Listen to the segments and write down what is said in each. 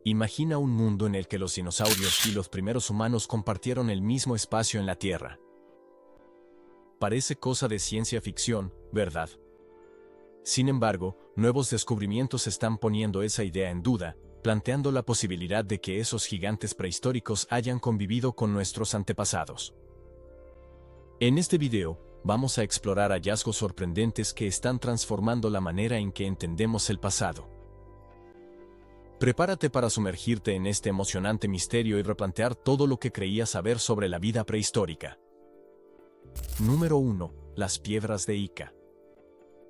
Imagina un mundo en el que los dinosaurios y los primeros humanos compartieron el mismo espacio en la Tierra. Parece cosa de ciencia ficción, ¿verdad? Sin embargo, nuevos descubrimientos están poniendo esa idea en duda, planteando la posibilidad de que esos gigantes prehistóricos hayan convivido con nuestros antepasados. En este video, vamos a explorar hallazgos sorprendentes que están transformando la manera en que entendemos el pasado. Prepárate para sumergirte en este emocionante misterio y replantear todo lo que creías saber sobre la vida prehistórica. Número 1. Las piedras de Ica.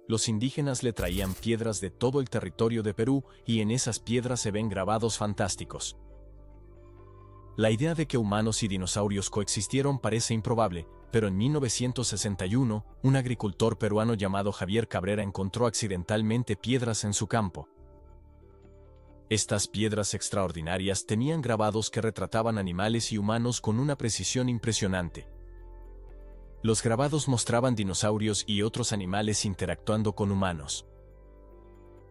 Los indígenas le traían piedras de todo el territorio de Perú y en esas piedras se ven grabados fantásticos. La idea de que humanos y dinosaurios coexistieron parece improbable, pero en 1961, un agricultor peruano llamado Javier Cabrera encontró accidentalmente piedras en su campo. Estas piedras extraordinarias tenían grabados que retrataban animales y humanos con una precisión impresionante. Los grabados mostraban dinosaurios y otros animales interactuando con humanos.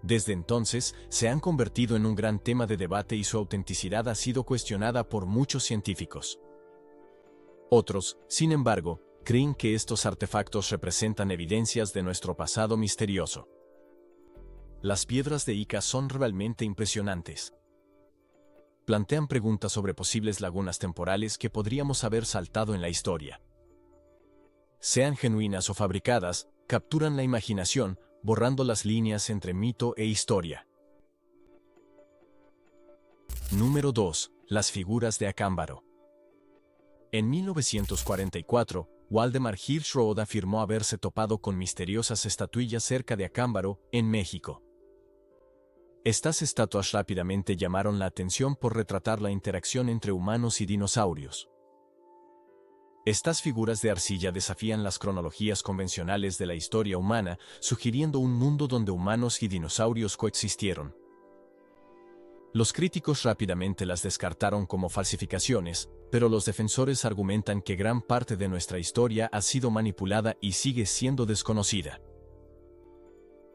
Desde entonces, se han convertido en un gran tema de debate y su autenticidad ha sido cuestionada por muchos científicos. Otros, sin embargo, creen que estos artefactos representan evidencias de nuestro pasado misterioso. Las piedras de Ica son realmente impresionantes. Plantean preguntas sobre posibles lagunas temporales que podríamos haber saltado en la historia. Sean genuinas o fabricadas, capturan la imaginación, borrando las líneas entre mito e historia. Número 2. Las figuras de Acámbaro. En 1944, Waldemar Hirschroth afirmó haberse topado con misteriosas estatuillas cerca de Acámbaro, en México. Estas estatuas rápidamente llamaron la atención por retratar la interacción entre humanos y dinosaurios. Estas figuras de arcilla desafían las cronologías convencionales de la historia humana, sugiriendo un mundo donde humanos y dinosaurios coexistieron. Los críticos rápidamente las descartaron como falsificaciones, pero los defensores argumentan que gran parte de nuestra historia ha sido manipulada y sigue siendo desconocida.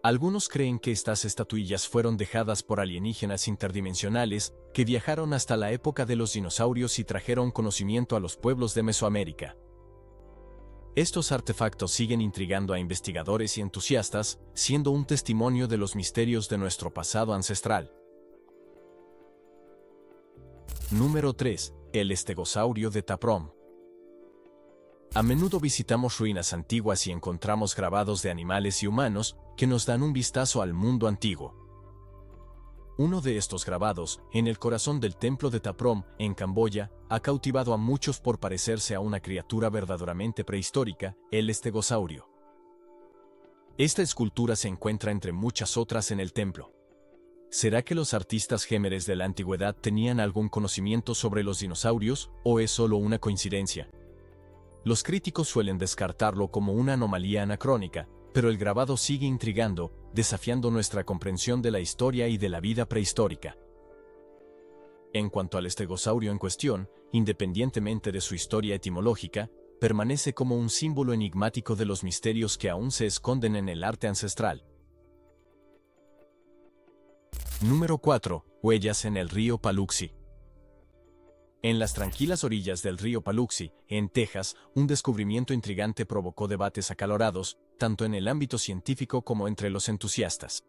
Algunos creen que estas estatuillas fueron dejadas por alienígenas interdimensionales que viajaron hasta la época de los dinosaurios y trajeron conocimiento a los pueblos de Mesoamérica. Estos artefactos siguen intrigando a investigadores y entusiastas, siendo un testimonio de los misterios de nuestro pasado ancestral. Número 3. El estegosaurio de Taprom. A menudo visitamos ruinas antiguas y encontramos grabados de animales y humanos que nos dan un vistazo al mundo antiguo. Uno de estos grabados, en el corazón del templo de Taprom, en Camboya, ha cautivado a muchos por parecerse a una criatura verdaderamente prehistórica, el estegosaurio. Esta escultura se encuentra entre muchas otras en el templo. ¿Será que los artistas gémeres de la antigüedad tenían algún conocimiento sobre los dinosaurios, o es solo una coincidencia? Los críticos suelen descartarlo como una anomalía anacrónica, pero el grabado sigue intrigando, desafiando nuestra comprensión de la historia y de la vida prehistórica. En cuanto al estegosaurio en cuestión, independientemente de su historia etimológica, permanece como un símbolo enigmático de los misterios que aún se esconden en el arte ancestral. Número 4. Huellas en el río Paluxy. En las tranquilas orillas del río Paluxy, en Texas, un descubrimiento intrigante provocó debates acalorados, tanto en el ámbito científico como entre los entusiastas.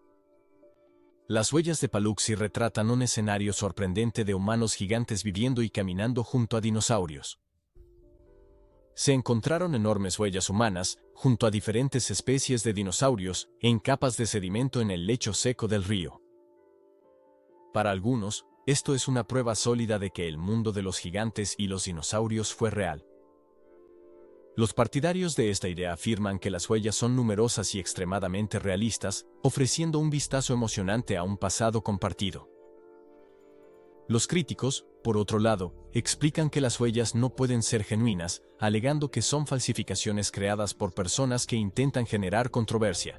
Las huellas de Paluxy retratan un escenario sorprendente de humanos gigantes viviendo y caminando junto a dinosaurios. Se encontraron enormes huellas humanas, junto a diferentes especies de dinosaurios, en capas de sedimento en el lecho seco del río. Para algunos, esto es una prueba sólida de que el mundo de los gigantes y los dinosaurios fue real. Los partidarios de esta idea afirman que las huellas son numerosas y extremadamente realistas, ofreciendo un vistazo emocionante a un pasado compartido. Los críticos, por otro lado, explican que las huellas no pueden ser genuinas, alegando que son falsificaciones creadas por personas que intentan generar controversia.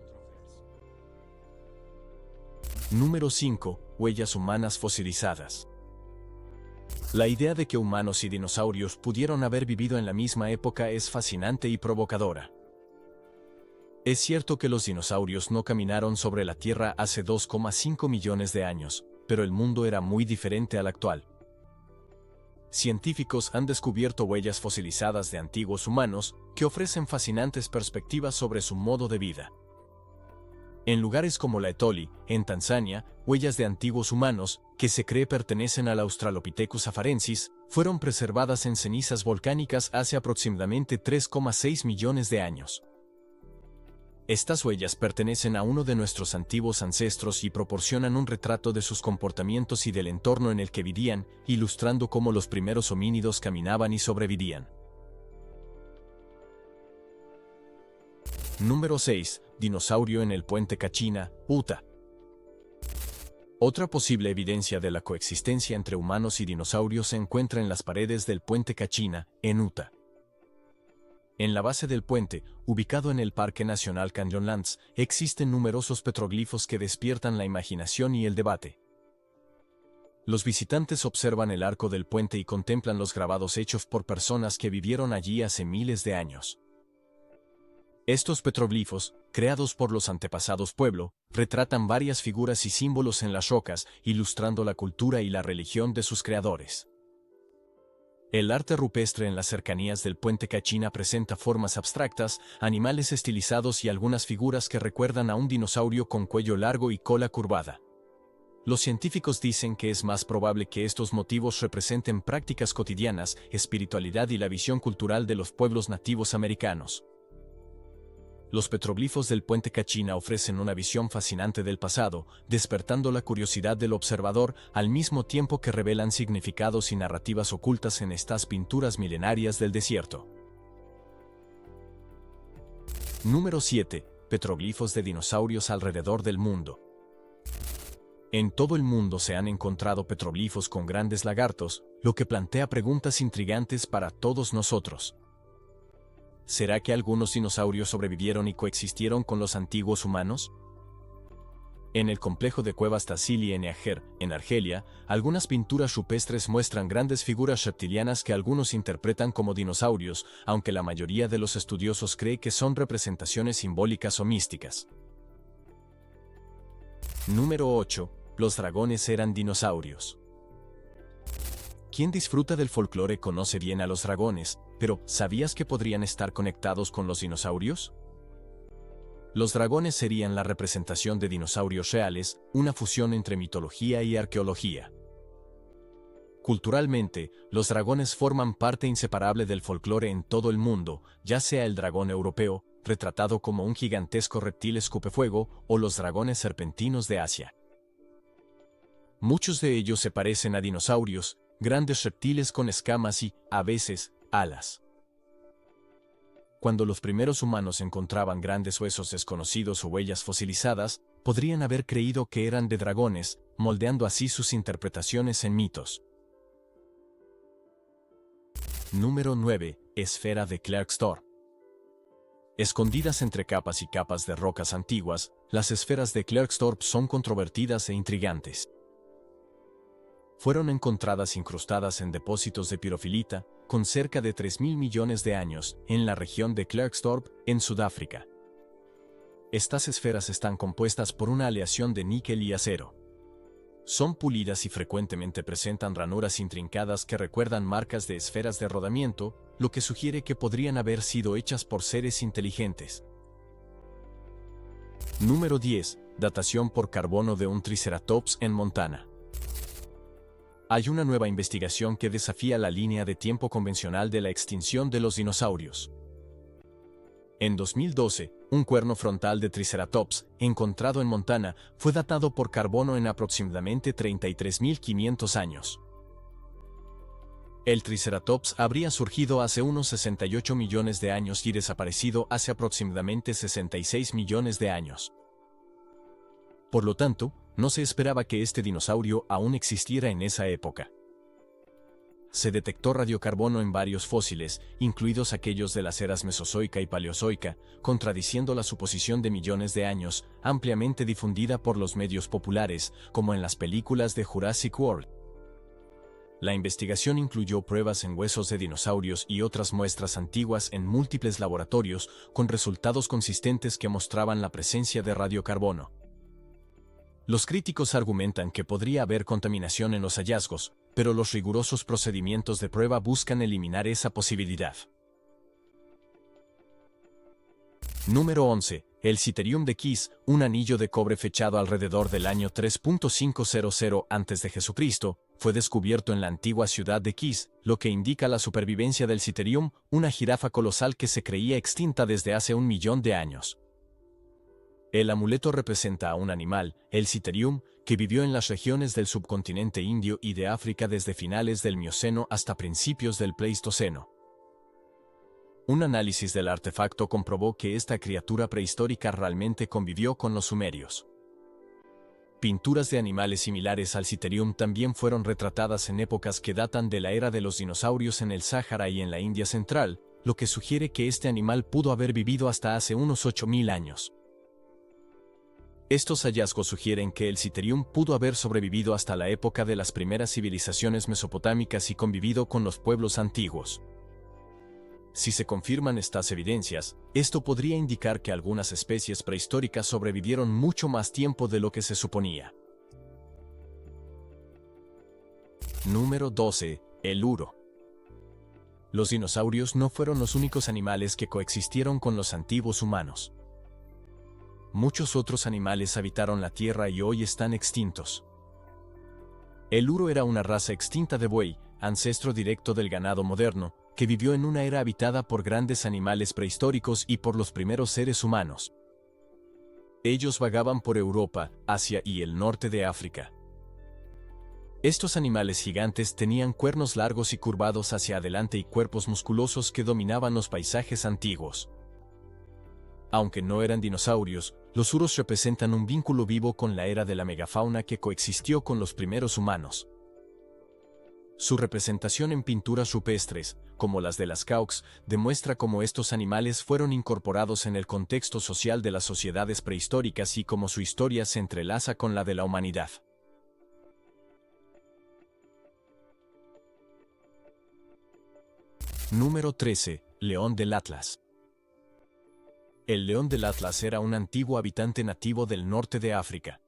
Número 5. Huellas humanas fosilizadas. La idea de que humanos y dinosaurios pudieron haber vivido en la misma época es fascinante y provocadora. Es cierto que los dinosaurios no caminaron sobre la Tierra hace 2,5 millones de años, pero el mundo era muy diferente al actual. Científicos han descubierto huellas fosilizadas de antiguos humanos que ofrecen fascinantes perspectivas sobre su modo de vida. En lugares como la Etoli, en Tanzania, huellas de antiguos humanos, que se cree pertenecen al Australopithecus afarensis, fueron preservadas en cenizas volcánicas hace aproximadamente 3,6 millones de años. Estas huellas pertenecen a uno de nuestros antiguos ancestros y proporcionan un retrato de sus comportamientos y del entorno en el que vivían, ilustrando cómo los primeros homínidos caminaban y sobrevivían. Número 6. Dinosaurio en el puente Kachina, Utah. Otra posible evidencia de la coexistencia entre humanos y dinosaurios se encuentra en las paredes del puente Kachina, en Utah. En la base del puente, ubicado en el Parque Nacional Canyonlands, existen numerosos petroglifos que despiertan la imaginación y el debate. Los visitantes observan el arco del puente y contemplan los grabados hechos por personas que vivieron allí hace miles de años. Estos petroglifos, creados por los antepasados pueblo, retratan varias figuras y símbolos en las rocas, ilustrando la cultura y la religión de sus creadores. El arte rupestre en las cercanías del puente Kachina presenta formas abstractas, animales estilizados y algunas figuras que recuerdan a un dinosaurio con cuello largo y cola curvada. Los científicos dicen que es más probable que estos motivos representen prácticas cotidianas, espiritualidad y la visión cultural de los pueblos nativos americanos. Los petroglifos del puente Kachina ofrecen una visión fascinante del pasado, despertando la curiosidad del observador al mismo tiempo que revelan significados y narrativas ocultas en estas pinturas milenarias del desierto. Número 7. Petroglifos de dinosaurios alrededor del mundo. En todo el mundo se han encontrado petroglifos con grandes lagartos, lo que plantea preguntas intrigantes para todos nosotros. ¿Será que algunos dinosaurios sobrevivieron y coexistieron con los antiguos humanos? En el complejo de cuevas Tassili en Níger, en Argelia, algunas pinturas rupestres muestran grandes figuras reptilianas que algunos interpretan como dinosaurios, aunque la mayoría de los estudiosos cree que son representaciones simbólicas o místicas. Número 8. Los dragones eran dinosaurios. Quien disfruta del folclore conoce bien a los dragones, pero ¿sabías que podrían estar conectados con los dinosaurios? Los dragones serían la representación de dinosaurios reales, una fusión entre mitología y arqueología. Culturalmente, los dragones forman parte inseparable del folclore en todo el mundo, ya sea el dragón europeo, retratado como un gigantesco reptil escupefuego, o los dragones serpentinos de Asia. Muchos de ellos se parecen a dinosaurios, grandes reptiles con escamas y, a veces, alas. Cuando los primeros humanos encontraban grandes huesos desconocidos o huellas fosilizadas, podrían haber creído que eran de dragones, moldeando así sus interpretaciones en mitos. Número 9. Esfera de Klerksdorp. Escondidas entre capas y capas de rocas antiguas, las esferas de Klerksdorp son controvertidas e intrigantes. Fueron encontradas incrustadas en depósitos de pirofilita, con cerca de 3.000 millones de años, en la región de Klerksdorp, en Sudáfrica. Estas esferas están compuestas por una aleación de níquel y acero. Son pulidas y frecuentemente presentan ranuras intrincadas que recuerdan marcas de esferas de rodamiento, lo que sugiere que podrían haber sido hechas por seres inteligentes. Número 10. Datación por carbono de un Triceratops en Montana. Hay una nueva investigación que desafía la línea de tiempo convencional de la extinción de los dinosaurios. En 2012, un cuerno frontal de Triceratops, encontrado en Montana, fue datado por carbono en aproximadamente 33.500 años. El Triceratops habría surgido hace unos 68 millones de años y desaparecido hace aproximadamente 66 millones de años. Por lo tanto, no se esperaba que este dinosaurio aún existiera en esa época. Se detectó radiocarbono en varios fósiles, incluidos aquellos de las eras Mesozoica y Paleozoica, contradiciendo la suposición de millones de años, ampliamente difundida por los medios populares, como en las películas de Jurassic World. La investigación incluyó pruebas en huesos de dinosaurios y otras muestras antiguas en múltiples laboratorios, con resultados consistentes que mostraban la presencia de radiocarbono. Los críticos argumentan que podría haber contaminación en los hallazgos, pero los rigurosos procedimientos de prueba buscan eliminar esa posibilidad. Número 11. El Citerium de Kish, un anillo de cobre fechado alrededor del año 3.500 a.C., fue descubierto en la antigua ciudad de Kish, lo que indica la supervivencia del Citerium, una jirafa colosal que se creía extinta desde hace 1.000.000 de años. El amuleto representa a un animal, el Citerium, que vivió en las regiones del subcontinente indio y de África desde finales del Mioceno hasta principios del Pleistoceno. Un análisis del artefacto comprobó que esta criatura prehistórica realmente convivió con los sumerios. Pinturas de animales similares al Citerium también fueron retratadas en épocas que datan de la era de los dinosaurios en el Sáhara y en la India central, lo que sugiere que este animal pudo haber vivido hasta hace unos 8.000 años. Estos hallazgos sugieren que el Citerium pudo haber sobrevivido hasta la época de las primeras civilizaciones mesopotámicas y convivido con los pueblos antiguos. Si se confirman estas evidencias, esto podría indicar que algunas especies prehistóricas sobrevivieron mucho más tiempo de lo que se suponía. Número 12. El uro. Los dinosaurios no fueron los únicos animales que coexistieron con los antiguos humanos. Muchos otros animales habitaron la Tierra y hoy están extintos. El uro era una raza extinta de buey, ancestro directo del ganado moderno, que vivió en una era habitada por grandes animales prehistóricos y por los primeros seres humanos. Ellos vagaban por Europa, Asia y el norte de África. Estos animales gigantes tenían cuernos largos y curvados hacia adelante y cuerpos musculosos que dominaban los paisajes antiguos. Aunque no eran dinosaurios, los uros representan un vínculo vivo con la era de la megafauna que coexistió con los primeros humanos. Su representación en pinturas rupestres, como las de Lascaux, demuestra cómo estos animales fueron incorporados en el contexto social de las sociedades prehistóricas y cómo su historia se entrelaza con la de la humanidad. Número 13. León del Atlas. El león del Atlas era un antiguo habitante nativo del norte de África.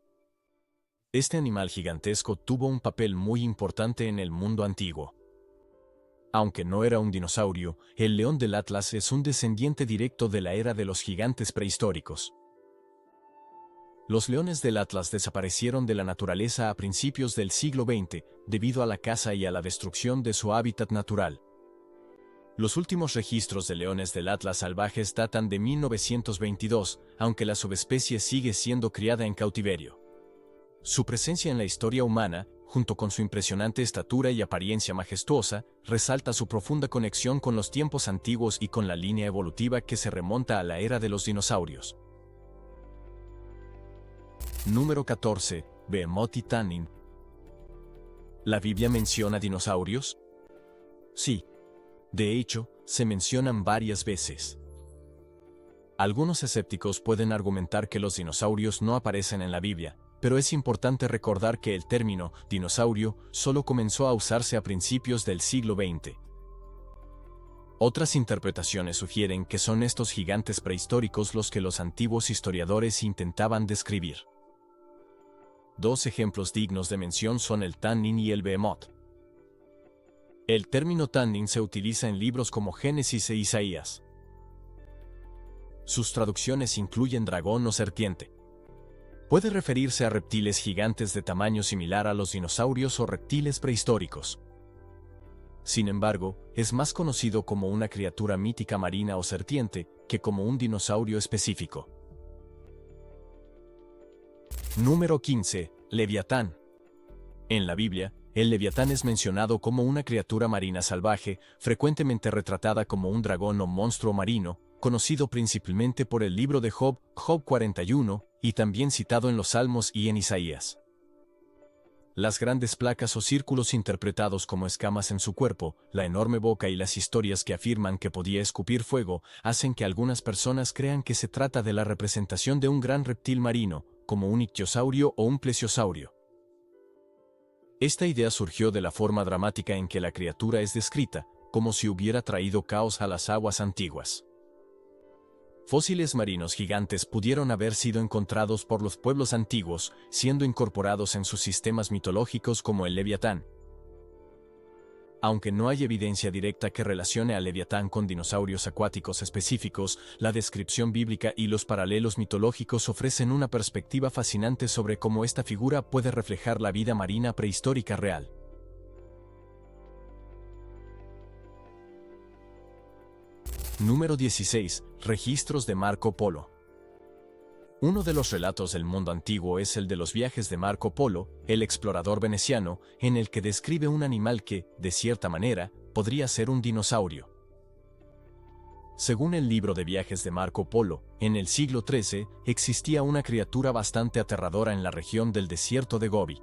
Este animal gigantesco tuvo un papel muy importante en el mundo antiguo. Aunque no era un dinosaurio, el león del Atlas es un descendiente directo de la era de los gigantes prehistóricos. Los leones del Atlas desaparecieron de la naturaleza a principios del siglo XX, debido a la caza y a la destrucción de su hábitat natural. Los últimos registros de leones del Atlas salvajes datan de 1922, aunque la subespecie sigue siendo criada en cautiverio. Su presencia en la historia humana, junto con su impresionante estatura y apariencia majestuosa, resalta su profunda conexión con los tiempos antiguos y con la línea evolutiva que se remonta a la era de los dinosaurios. Número 14. Behemoth y Tannin. ¿La Biblia menciona dinosaurios? Sí. De hecho, se mencionan varias veces. Algunos escépticos pueden argumentar que los dinosaurios no aparecen en la Biblia, pero es importante recordar que el término dinosaurio solo comenzó a usarse a principios del siglo XX. Otras interpretaciones sugieren que son estos gigantes prehistóricos los que los antiguos historiadores intentaban describir. Dos ejemplos dignos de mención son el Tannin y el Behemoth. El término Tannin se utiliza en libros como Génesis e Isaías. Sus traducciones incluyen dragón o serpiente. Puede referirse a reptiles gigantes de tamaño similar a los dinosaurios o reptiles prehistóricos. Sin embargo, es más conocido como una criatura mítica marina o serpiente que como un dinosaurio específico. Número 15. Leviatán. En la Biblia, el Leviatán es mencionado como una criatura marina salvaje, frecuentemente retratada como un dragón o monstruo marino, conocido principalmente por el libro de Job, Job 41, y también citado en los Salmos y en Isaías. Las grandes placas o círculos interpretados como escamas en su cuerpo, la enorme boca y las historias que afirman que podía escupir fuego, hacen que algunas personas crean que se trata de la representación de un gran reptil marino, como un ictiosaurio o un plesiosaurio. Esta idea surgió de la forma dramática en que la criatura es descrita, como si hubiera traído caos a las aguas antiguas. Fósiles marinos gigantes pudieron haber sido encontrados por los pueblos antiguos, siendo incorporados en sus sistemas mitológicos como el Leviatán. Aunque no hay evidencia directa que relacione al Leviatán con dinosaurios acuáticos específicos, la descripción bíblica y los paralelos mitológicos ofrecen una perspectiva fascinante sobre cómo esta figura puede reflejar la vida marina prehistórica real. Número 16. Registros de Marco Polo. Uno de los relatos del mundo antiguo es el de los viajes de Marco Polo, el explorador veneciano, en el que describe un animal que, de cierta manera, podría ser un dinosaurio. Según el libro de viajes de Marco Polo, en el siglo XIII existía una criatura bastante aterradora en la región del desierto de Gobi.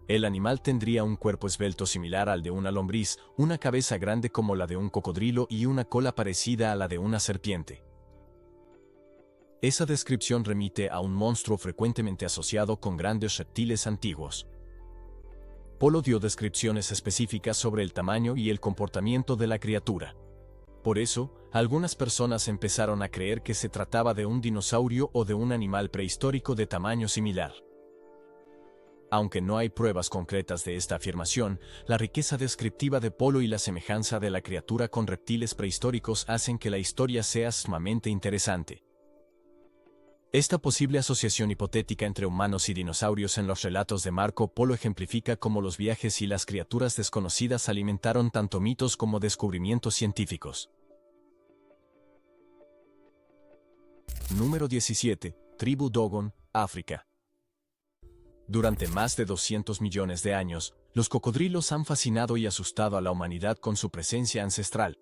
El animal tendría un cuerpo esbelto similar al de una lombriz, una cabeza grande como la de un cocodrilo y una cola parecida a la de una serpiente. Esa descripción remite a un monstruo frecuentemente asociado con grandes reptiles antiguos. Polo dio descripciones específicas sobre el tamaño y el comportamiento de la criatura. Por eso, algunas personas empezaron a creer que se trataba de un dinosaurio o de un animal prehistórico de tamaño similar. Aunque no hay pruebas concretas de esta afirmación, la riqueza descriptiva de Polo y la semejanza de la criatura con reptiles prehistóricos hacen que la historia sea sumamente interesante. Esta posible asociación hipotética entre humanos y dinosaurios en los relatos de Marco Polo ejemplifica cómo los viajes y las criaturas desconocidas alimentaron tanto mitos como descubrimientos científicos. Número 17. Tribu Dogon, África. Durante más de 200 millones de años, los cocodrilos han fascinado y asustado a la humanidad con su presencia ancestral.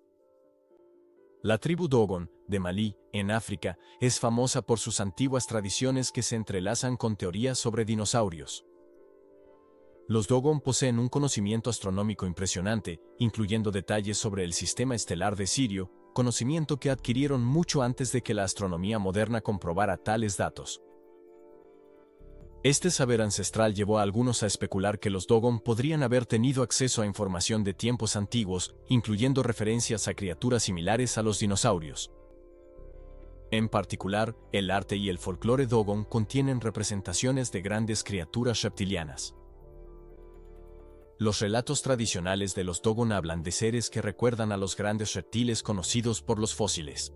La tribu Dogon, de Malí, en África, es famosa por sus antiguas tradiciones que se entrelazan con teorías sobre dinosaurios. Los Dogon poseen un conocimiento astronómico impresionante, incluyendo detalles sobre el sistema estelar de Sirio, conocimiento que adquirieron mucho antes de que la astronomía moderna comprobara tales datos. Este saber ancestral llevó a algunos a especular que los Dogon podrían haber tenido acceso a información de tiempos antiguos, incluyendo referencias a criaturas similares a los dinosaurios. En particular, el arte y el folclore Dogon contienen representaciones de grandes criaturas reptilianas. Los relatos tradicionales de los Dogon hablan de seres que recuerdan a los grandes reptiles conocidos por los fósiles.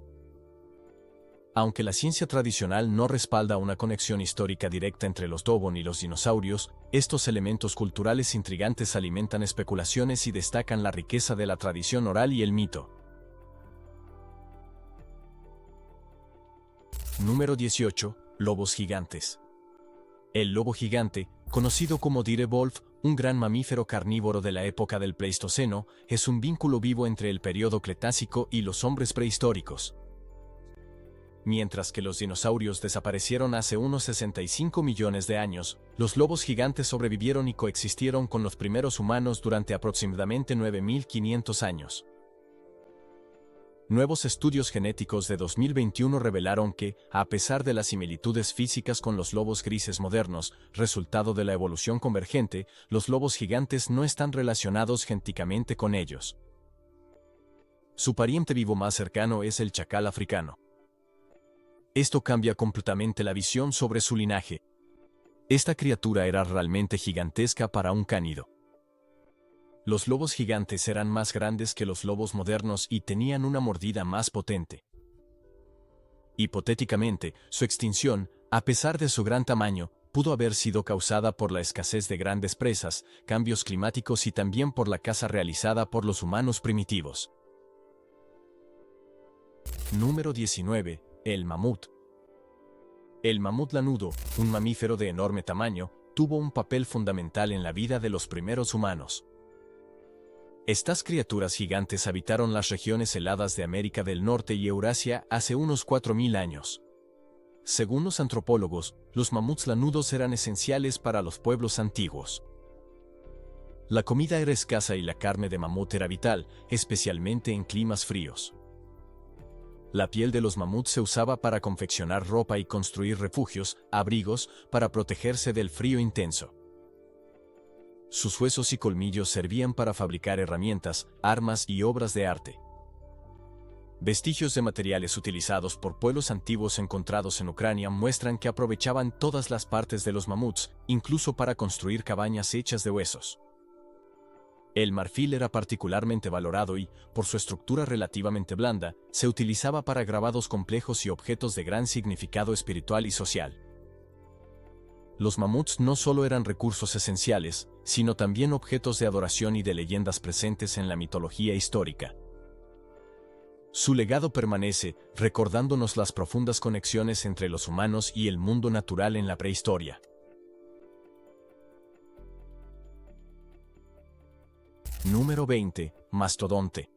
Aunque la ciencia tradicional no respalda una conexión histórica directa entre los Dogon y los dinosaurios, estos elementos culturales intrigantes alimentan especulaciones y destacan la riqueza de la tradición oral y el mito. Número 18. Lobos gigantes. El lobo gigante, conocido como Direwolf, un gran mamífero carnívoro de la época del Pleistoceno, es un vínculo vivo entre el período Cretácico y los hombres prehistóricos. Mientras que los dinosaurios desaparecieron hace unos 65 millones de años, los lobos gigantes sobrevivieron y coexistieron con los primeros humanos durante aproximadamente 9.500 años. Nuevos estudios genéticos de 2021 revelaron que, a pesar de las similitudes físicas con los lobos grises modernos, resultado de la evolución convergente, los lobos gigantes no están relacionados genéticamente con ellos. Su pariente vivo más cercano es el chacal africano. Esto cambia completamente la visión sobre su linaje. Esta criatura era realmente gigantesca para un cánido. Los lobos gigantes eran más grandes que los lobos modernos y tenían una mordida más potente. Hipotéticamente, su extinción, a pesar de su gran tamaño, pudo haber sido causada por la escasez de grandes presas, cambios climáticos y también por la caza realizada por los humanos primitivos. Número 19. El mamut. El mamut lanudo, un mamífero de enorme tamaño, tuvo un papel fundamental en la vida de los primeros humanos. Estas criaturas gigantes habitaron las regiones heladas de América del Norte y Eurasia hace unos 4.000 años. Según los antropólogos, los mamuts lanudos eran esenciales para los pueblos antiguos. La comida era escasa y la carne de mamut era vital, especialmente en climas fríos. La piel de los mamuts se usaba para confeccionar ropa y construir refugios, abrigos, para protegerse del frío intenso. Sus huesos y colmillos servían para fabricar herramientas, armas y obras de arte. Vestigios de materiales utilizados por pueblos antiguos encontrados en Ucrania muestran que aprovechaban todas las partes de los mamuts, incluso para construir cabañas hechas de huesos. El marfil era particularmente valorado y, por su estructura relativamente blanda, se utilizaba para grabados complejos y objetos de gran significado espiritual y social. Los mamuts no solo eran recursos esenciales, sino también objetos de adoración y de leyendas presentes en la mitología histórica. Su legado permanece, recordándonos las profundas conexiones entre los humanos y el mundo natural en la prehistoria. Número 20. Mastodonte.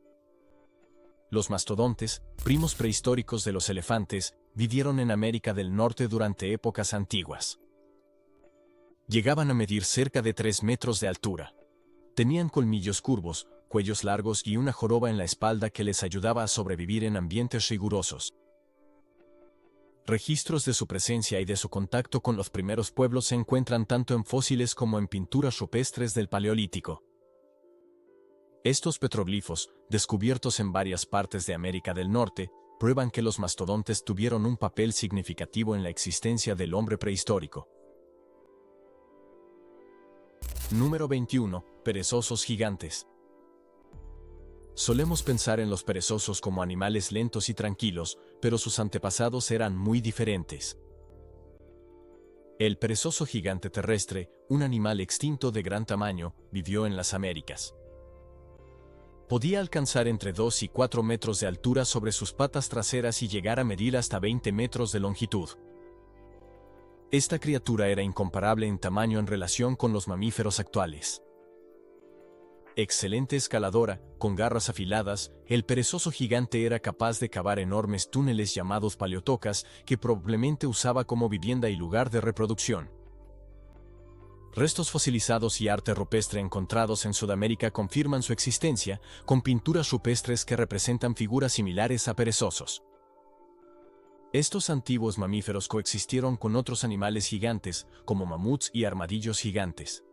Los mastodontes, primos prehistóricos de los elefantes, vivieron en América del Norte durante épocas antiguas. Llegaban a medir cerca de 3 metros de altura. Tenían colmillos curvos, cuellos largos y una joroba en la espalda que les ayudaba a sobrevivir en ambientes rigurosos. Registros de su presencia y de su contacto con los primeros pueblos se encuentran tanto en fósiles como en pinturas rupestres del Paleolítico. Estos petroglifos, descubiertos en varias partes de América del Norte, prueban que los mastodontes tuvieron un papel significativo en la existencia del hombre prehistórico. Número 21. Perezosos gigantes. Solemos pensar en los perezosos como animales lentos y tranquilos, pero sus antepasados eran muy diferentes. El perezoso gigante terrestre, un animal extinto de gran tamaño, vivió en las Américas. Podía alcanzar entre 2 y 4 metros de altura sobre sus patas traseras y llegar a medir hasta 20 metros de longitud. Esta criatura era incomparable en tamaño en relación con los mamíferos actuales. Excelente escaladora, con garras afiladas, el perezoso gigante era capaz de cavar enormes túneles llamados paleotocas que probablemente usaba como vivienda y lugar de reproducción. Restos fosilizados y arte rupestre encontrados en Sudamérica confirman su existencia, con pinturas rupestres que representan figuras similares a perezosos. Estos antiguos mamíferos coexistieron con otros animales gigantes, como mamuts y armadillos gigantes.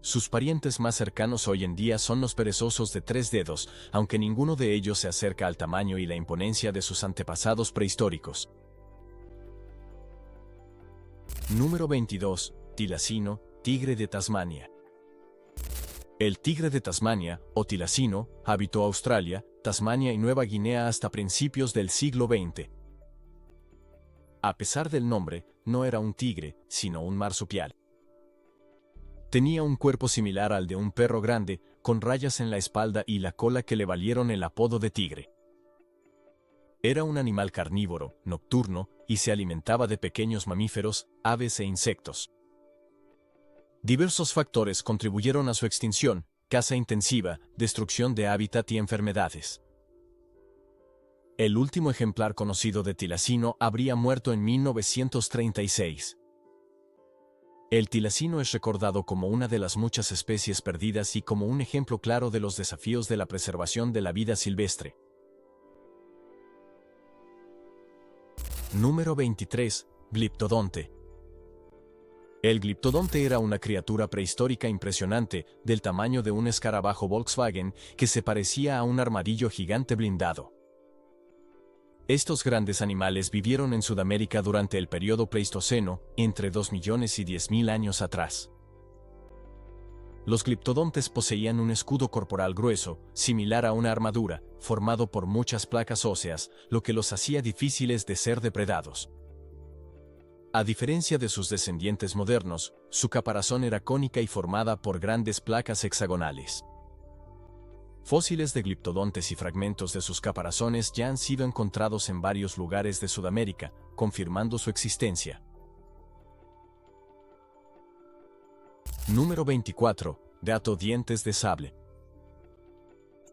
Sus parientes más cercanos hoy en día son los perezosos de 3 dedos, aunque ninguno de ellos se acerca al tamaño y la imponencia de sus antepasados prehistóricos. Número 22. Tilacino, tigre de Tasmania. El tigre de Tasmania, o tilacino, habitó Australia, Tasmania y Nueva Guinea hasta principios del siglo XX. A pesar del nombre, no era un tigre, sino un marsupial. Tenía un cuerpo similar al de un perro grande, con rayas en la espalda y la cola que le valieron el apodo de tigre. Era un animal carnívoro, nocturno, y se alimentaba de pequeños mamíferos, aves e insectos. Diversos factores contribuyeron a su extinción: caza intensiva, destrucción de hábitat y enfermedades. El último ejemplar conocido de tilacino habría muerto en 1936. El tilacino es recordado como una de las muchas especies perdidas y como un ejemplo claro de los desafíos de la preservación de la vida silvestre. Número 23. Gliptodonte. El gliptodonte era una criatura prehistórica impresionante, del tamaño de un escarabajo Volkswagen, que se parecía a un armadillo gigante blindado. Estos grandes animales vivieron en Sudamérica durante el período Pleistoceno, entre 2 millones y 10.000 años atrás. Los gliptodontes poseían un escudo corporal grueso, similar a una armadura, formado por muchas placas óseas, lo que los hacía difíciles de ser depredados. A diferencia de sus descendientes modernos, su caparazón era cónica y formada por grandes placas hexagonales. Fósiles de gliptodontes y fragmentos de sus caparazones ya han sido encontrados en varios lugares de Sudamérica, confirmando su existencia. Número 24. Gato dientes de sable.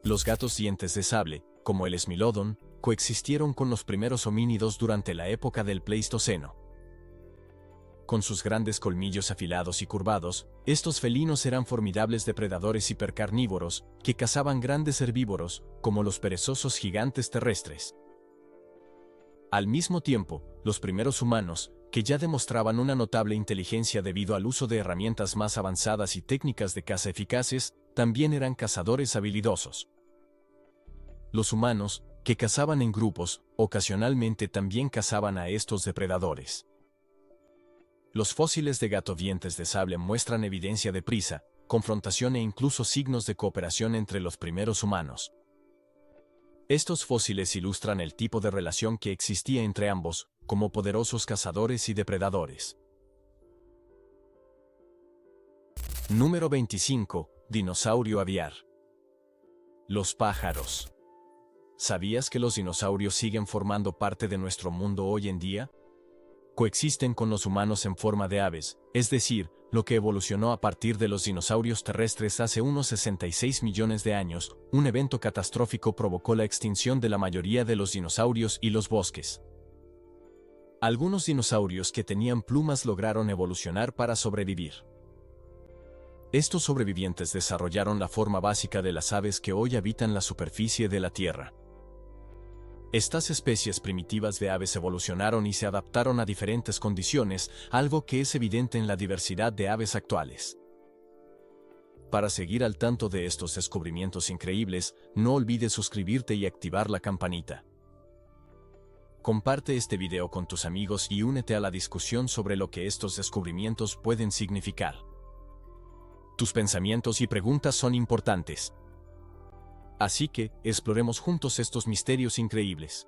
Los gatos dientes de sable, como el Smilodon, coexistieron con los primeros homínidos durante la época del Pleistoceno. Con sus grandes colmillos afilados y curvados, estos felinos eran formidables depredadores hipercarnívoros que cazaban grandes herbívoros, como los perezosos gigantes terrestres. Al mismo tiempo, los primeros humanos, que ya demostraban una notable inteligencia debido al uso de herramientas más avanzadas y técnicas de caza eficaces, también eran cazadores habilidosos. Los humanos, que cazaban en grupos, ocasionalmente también cazaban a estos depredadores. Los fósiles de gato dientes de sable muestran evidencia de prisa, confrontación e incluso signos de cooperación entre los primeros humanos. Estos fósiles ilustran el tipo de relación que existía entre ambos, como poderosos cazadores y depredadores. Número 25. Dinosaurio aviar. Los pájaros. ¿Sabías que los dinosaurios siguen formando parte de nuestro mundo hoy en día? Coexisten con los humanos en forma de aves, es decir, lo que evolucionó a partir de los dinosaurios terrestres hace unos 66 millones de años. Un evento catastrófico provocó la extinción de la mayoría de los dinosaurios y los bosques. Algunos dinosaurios que tenían plumas lograron evolucionar para sobrevivir. Estos sobrevivientes desarrollaron la forma básica de las aves que hoy habitan la superficie de la Tierra. Estas especies primitivas de aves evolucionaron y se adaptaron a diferentes condiciones, algo que es evidente en la diversidad de aves actuales. Para seguir al tanto de estos descubrimientos increíbles, no olvides suscribirte y activar la campanita. Comparte este video con tus amigos y únete a la discusión sobre lo que estos descubrimientos pueden significar. Tus pensamientos y preguntas son importantes. Así que, exploremos juntos estos misterios increíbles.